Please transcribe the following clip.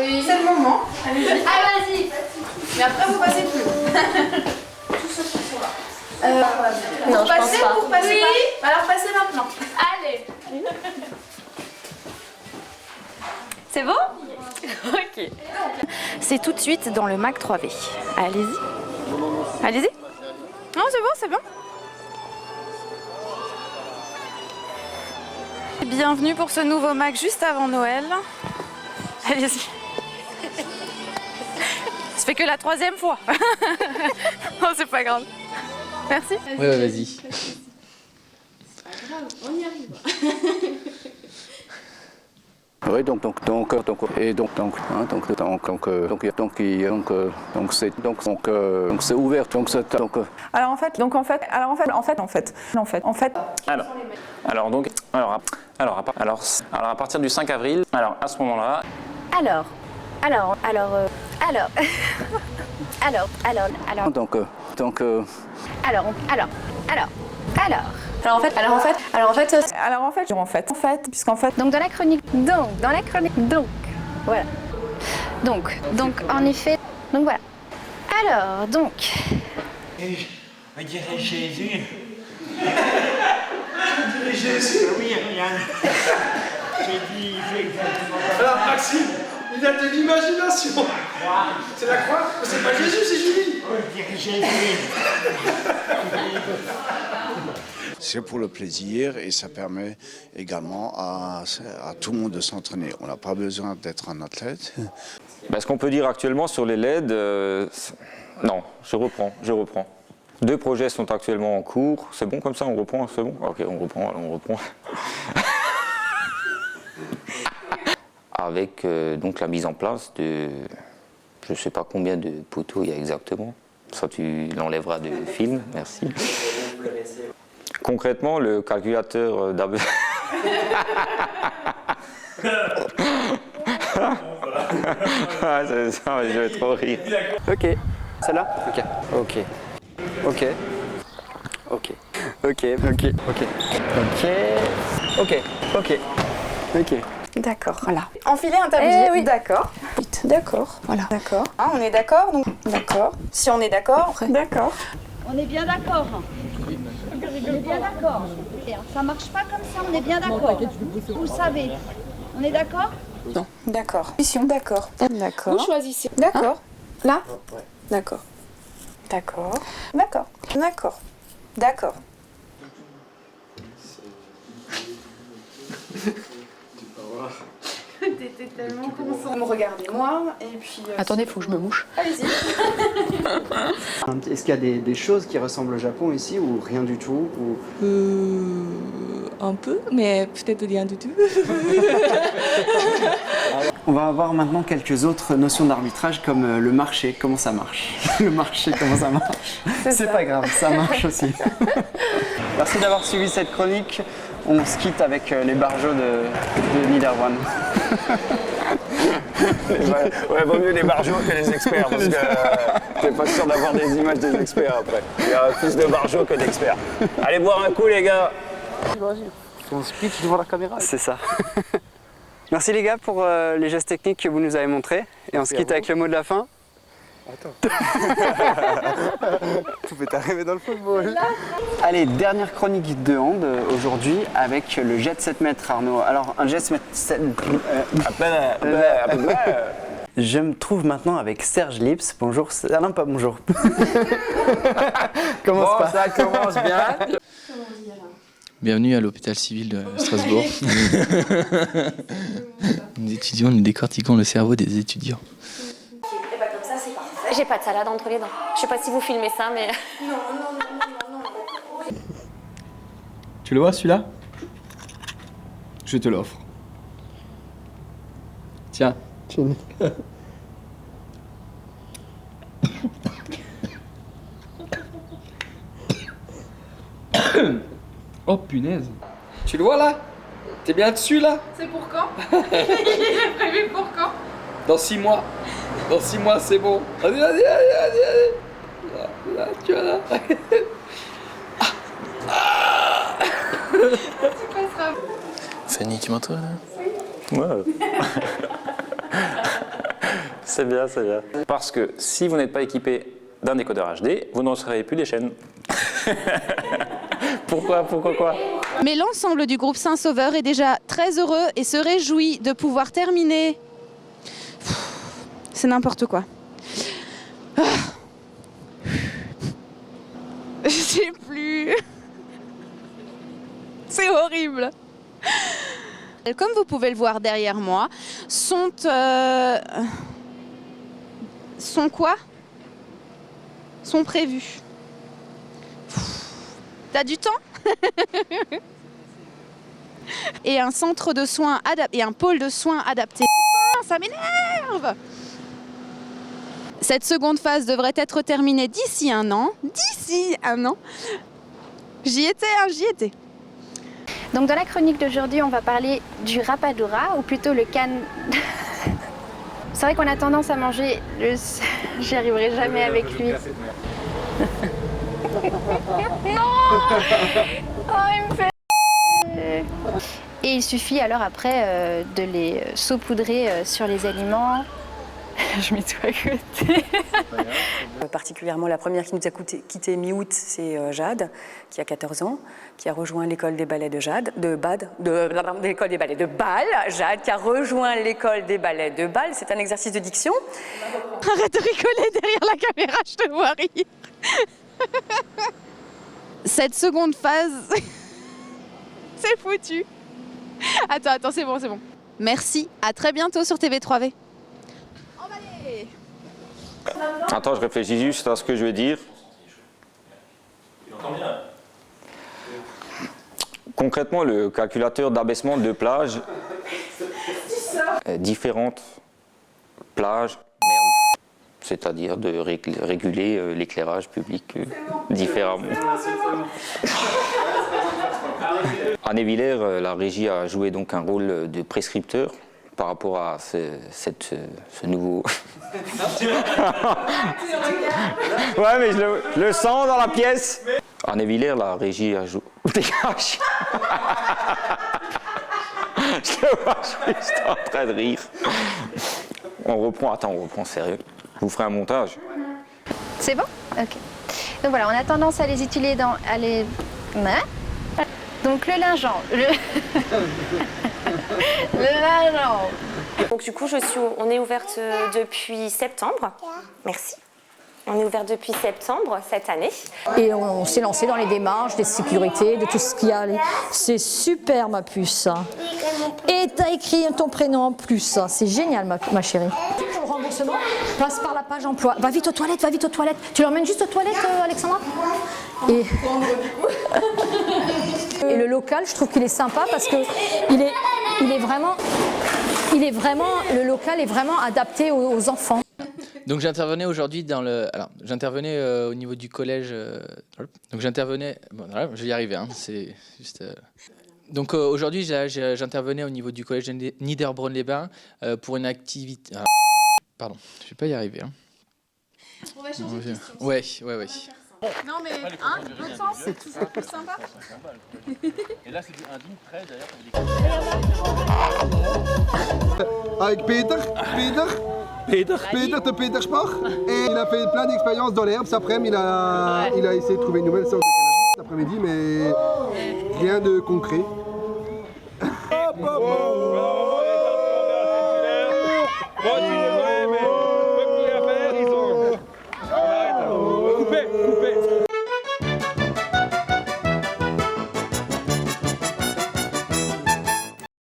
Oui. C'est le moment. Allez-y. Ah, vas-y. Mais après, vous passez plus. Tous ceux qui sont là. Non, je pense pas. Pour passer pas. Alors, passez maintenant. Allez. C'est bon? Ok. C'est tout de suite dans le Mac 3V. Allez-y. Allez-y. Non, c'est bon, c'est bon. Bienvenue pour ce nouveau Mac juste avant Noël. Allez-y. Ça fait que la 3e fois. Non, c'est pas grave. Merci. Ouais, vas-y. C'est pas grave, on y arrive. Oui, donc c'est ouvert, Alors en fait, Alors, à partir du 5 avril, alors à ce moment-là, Alors, Donc dans la chronique, voilà. Donc en effet, donc voilà. Alors, donc. On dirait Jésus. On dirait Jésus. Oui, regarde. J'ai dit, il fait exactement ça. Alors Maxime, il a de l'imagination. C'est la croix? C'est pas Jésus, c'est Julie. On dirait Jésus. C'est pour le plaisir et ça permet également à tout le monde de s'entraîner. On n'a pas besoin d'être un athlète. ce qu'on peut dire actuellement sur les LED, non, je reprends. 2 projets sont actuellement en cours. C'est bon comme ça, on reprend, c'est bon? Ok, on reprend. Avec donc la mise en place de, je ne sais pas combien de poteaux il y a exactement. Ça, tu l'enlèveras de film, merci. Concrètement, le calculateur d'AB. C'est ça, je vais trop rire. Ok, celle-là? Ok. d'accord, voilà. Enfiler un tablier, oui. D'accord. Voilà. D'accord. Ah, on est d'accord, donc d'accord. Si on est d'accord, d'accord. On est bien d'accord. On est bien d'accord. Ça marche pas comme ça, on est bien d'accord. Vous savez. On est d'accord? Non. D'accord. D'accord. D'accord. Vous choisissez. D'accord. Là? D'accord. D'accord. D'accord. D'accord. D'accord. T'étais tellement concentré. Regardez-moi et puis... attendez, faut que je me mouche. Allez-y. Est-ce qu'il y a des choses qui ressemblent au Japon ici ou rien du tout ou... Un peu, mais peut-être rien du tout. On va avoir maintenant quelques autres notions d'arbitrage comme le marché, comment ça marche. Le marché, comment ça marche. C'est pas grave, ça marche aussi. Merci d'avoir suivi cette chronique. On se quitte avec les barjots de Niederwan. Ouais, vaut mieux les barjots que les experts, parce que t'es pas sûr d'avoir des images des experts après. Il y a plus de barjots que d'experts. Allez boire un coup, les gars. On se pitch devant la caméra. C'est ça. Merci les gars pour les gestes techniques que vous nous avez montrés. Et on se quitte avec le mot de la fin. Attends. Tout peut arriver dans le football. Allez, dernière chronique de hand aujourd'hui avec le jet de 7 mètres, Arnaud. Alors, un jet de 7 Je me trouve maintenant avec Serge Lips. Bonjour. Ah non, pas bonjour. Commence pas. Ça commence bien. Bienvenue à l'hôpital civil de Strasbourg. Nous étudions, nous décortiquons le cerveau des étudiants. Et bah comme ça c'est parfait. J'ai pas de salade entre les dents. Je sais pas si vous filmez ça mais... Non. Tu le vois celui-là? Je te l'offre. Tiens. Oh punaise. Tu le vois là? T'es bien dessus là? C'est pour quand? Il est prévu pour quand? Dans 6 mois. Dans 6 mois c'est bon. Allez. Là, tu vois là. Tu passeras. Fanny, tu m'entends là? Ouais. C'est bien, c'est bien. Parce que si vous n'êtes pas équipé d'un décodeur HD, vous n'en recevez plus des chaînes. Pourquoi quoi? Mais l'ensemble du groupe Saint-Sauveur est déjà très heureux et se réjouit de pouvoir terminer. C'est n'importe quoi. Je sais plus. C'est horrible. Comme vous pouvez le voir derrière moi, sont quoi? Sont prévus. T'as du temps? Et un centre de soins adapté, et un pôle de soins adapté. Putain, ça m'énerve! Cette seconde phase devrait être terminée d'ici un an. D'ici un an. J'y étais. Donc dans la chronique d'aujourd'hui, on va parler du rapadura, ou plutôt le canne. C'est vrai qu'on a tendance à manger J'y arriverai jamais avec lui. Non. Oh, il me fait... Et il suffit alors après de les saupoudrer sur les aliments. Je mets tout à côté. Particulièrement la première qui nous a quitté mi-août, c'est Jade, qui a 14 ans, qui a rejoint l'école des ballets de Jade, l'école des ballets de Bâle. Jade qui a rejoint l'école des ballets de Bâle. C'est un exercice de diction. Arrête de rigoler derrière la caméra, je te vois rire. Cette seconde phase, c'est foutu. Attends, c'est bon. Merci, à très bientôt sur TV3V. Attends, je réfléchis juste à ce que je vais dire. Concrètement, le calculateur d'abaissement de plage, différentes plages, c'est-à-dire de réguler l'éclairage public différemment. À Névillers, la régie a joué donc un rôle de prescripteur par rapport à ce nouveau... Ouais, mais je le sens dans la pièce. À Névillers, la régie a joué... Dégage. Je le vois, je suis juste en train de rire. On reprend sérieux. Je vous ferai un montage. C'est bon? Ok. Donc voilà, on a tendance à les utiliser dans... Donc le lingeant. Le lingeant. Donc du coup, on est ouverte depuis septembre. Merci. On est ouvert depuis septembre cette année. Et on s'est lancé dans les démarches des sécurités, de tout ce qu'il y a. C'est super ma puce. Et t'as écrit ton prénom en plus. C'est génial ma chérie. Pour le remboursement, passe par la page emploi. Va vite aux toilettes. Tu l'emmènes juste aux toilettes, Alexandra? Et le local, je trouve qu'il est sympa parce que le local est vraiment adapté aux enfants. Donc j'intervenais aujourd'hui j'intervenais au niveau du collège. Donc j'intervenais. Bon, voilà, je vais y arriver. Hein, c'est juste. Donc aujourd'hui j'intervenais au niveau du collège de Niederbronn-les-Bains pour une activité. Ah, pardon, je vais pas y arriver. Hein. On va changer de question. Ouais. Non mais l'autre sens, c'est tout plus sympa. Et là c'est du indigne très d'ailleurs. Avec Peter de Peter Sport. Et il a fait plein d'expériences dans l'herbe. Cet après-midi, il a essayé de trouver une nouvelle sorte de cannabis cet après-midi, mais rien de concret.